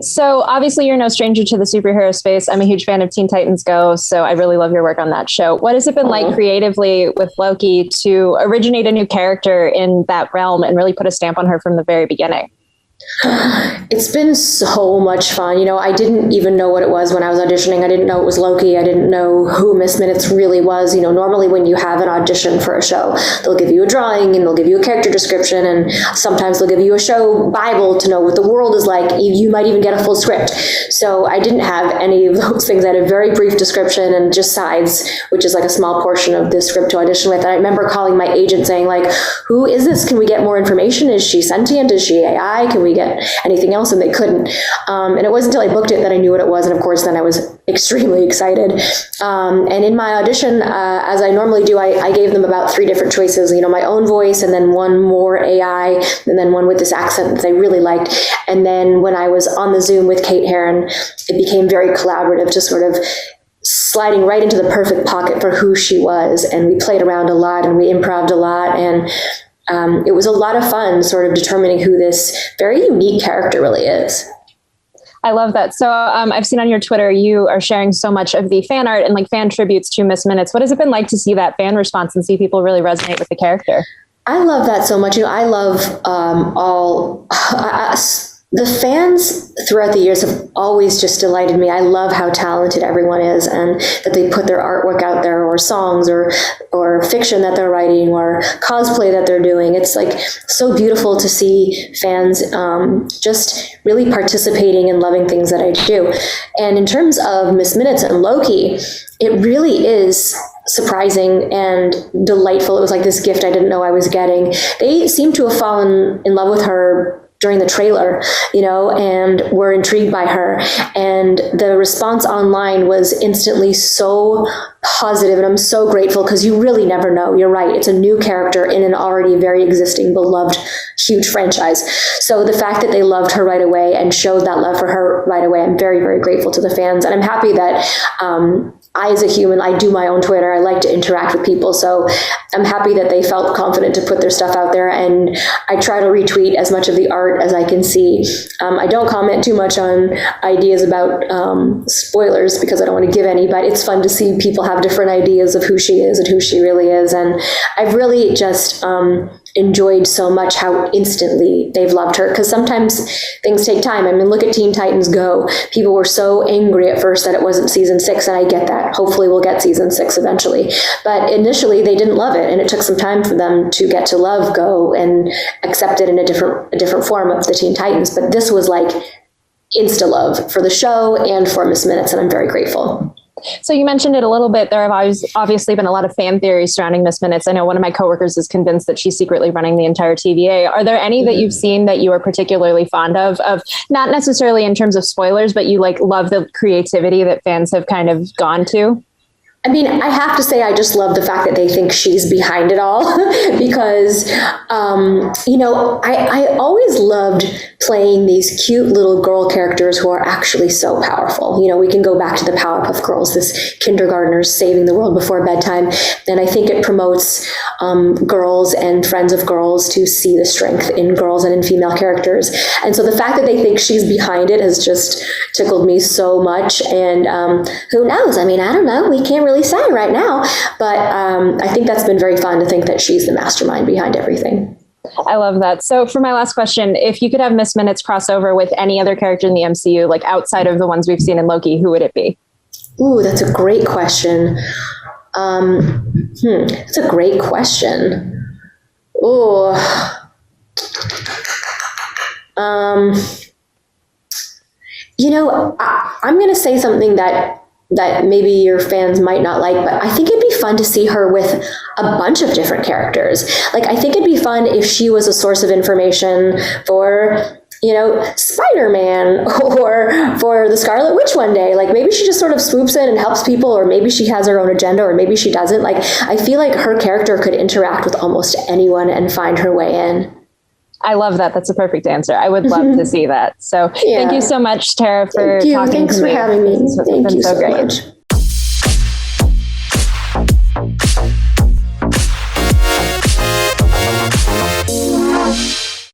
So obviously you're no stranger to the superhero space. I'm a huge fan of Teen Titans Go, so I really love your work on that show. What has it been like creatively with Loki to originate a new character in that realm and really put a stamp on her from the very beginning? It's been so much fun. I didn't even know what it was when I was auditioning. I didn't know it was Loki. I didn't know who Miss Minutes really was. Normally when you have an audition for a show, they'll give you a drawing and they'll give you a character description, and sometimes they'll give you a show Bible to know what the world is like. You might even get a full script. So I didn't have any of those things. I had a very brief description and just sides, which is like a small portion of the script to audition with. And I remember calling my agent saying, like, who is this? Can we get more information? Is she sentient? Is she AI? Can we get anything else? And they couldn't. And it wasn't until I booked it that I knew what it was. And of course, then I was extremely excited. And in my audition, as I normally do, I gave them about 3 different choices, my own voice, and then one more AI, and then one with this accent that I really liked. And then when I was on the Zoom with Kate Herron, it became very collaborative, just sort of sliding right into the perfect pocket for who she was. And we played around a lot and we improv'd a lot. And it was a lot of fun sort of determining who this very unique character really is. I love that. So I've seen on your Twitter, you are sharing so much of the fan art and like fan tributes to Miss Minutes. What has it been like to see that fan response and see people really resonate with the character? I love that so much. I love the fans throughout the years have always just delighted me. I love how talented everyone is, and that they put their artwork out there, or songs, or fiction that they're writing, or cosplay that they're doing. It's like so beautiful to see fans just really participating and loving things that I do. And in terms of Miss Minutes and Loki, it really is surprising and delightful. It was like this gift I didn't know I was getting. They seem to have fallen in love with her during the trailer, and were intrigued by her. And the response online was instantly so positive, and I'm so grateful, because you really never know. You're right. It's a new character in an already very existing, beloved, huge franchise. So the fact that they loved her right away and showed that love for her right away, I'm very, very grateful to the fans. And I'm happy that I, as a human, I do my own Twitter. I like to interact with people. So I'm happy that they felt confident to put their stuff out there. And I try to retweet as much of the art as I can see. I don't comment too much on ideas about spoilers, because I don't want to give any, but it's fun to see people have different ideas of who she is and who she really is. And I've really just enjoyed so much how instantly they've loved her, because sometimes things take time. I mean, look at Teen Titans Go. People were so angry at first that it wasn't season 6, and I get that. Hopefully we'll get season 6 eventually. But initially they didn't love it, and it took some time for them to get to love Go and accept it in a different form of the Teen Titans. But this was like insta love for the show and for Miss Minutes, and I'm very grateful. So you mentioned it a little bit. There have obviously been a lot of fan theories surrounding Miss Minutes. I know one of my coworkers is convinced that she's secretly running the entire TVA. Are there any that you've seen that you are particularly fond of not necessarily in terms of spoilers, but you like love the creativity that fans have kind of gone to? I mean, I have to say, I just love the fact that they think she's behind it all, because, I always loved playing these cute little girl characters who are actually so powerful. We can go back to the Powerpuff Girls, this kindergartners saving the world before bedtime. And I think it promotes girls and friends of girls to see the strength in girls and in female characters. And so the fact that they think she's behind it has just tickled me so much. And who knows? I mean, I don't know. We can't really say right now, but I think that's been very fun to think that she's the mastermind behind everything. I love that. So for my last question, if you could have Miss Minutes crossover with any other character in the MCU, like outside of the ones we've seen in Loki, who would it be? Ooh, that's a great question. It's a great question. Ooh. I'm going to say something that maybe your fans might not like, but I think it'd be fun to see her with a bunch of different characters. Like, I think it'd be fun if she was a source of information for, Spider-Man, or for the Scarlet Witch one day. Like, maybe she just sort of swoops in and helps people, or maybe she has her own agenda, or maybe she doesn't. Like, I feel like her character could interact with almost anyone and find her way in. I love that. That's a perfect answer. I would love to see that. So Thank you so much, Tara, for talking to me. Thanks for having me. It's been so great. Much.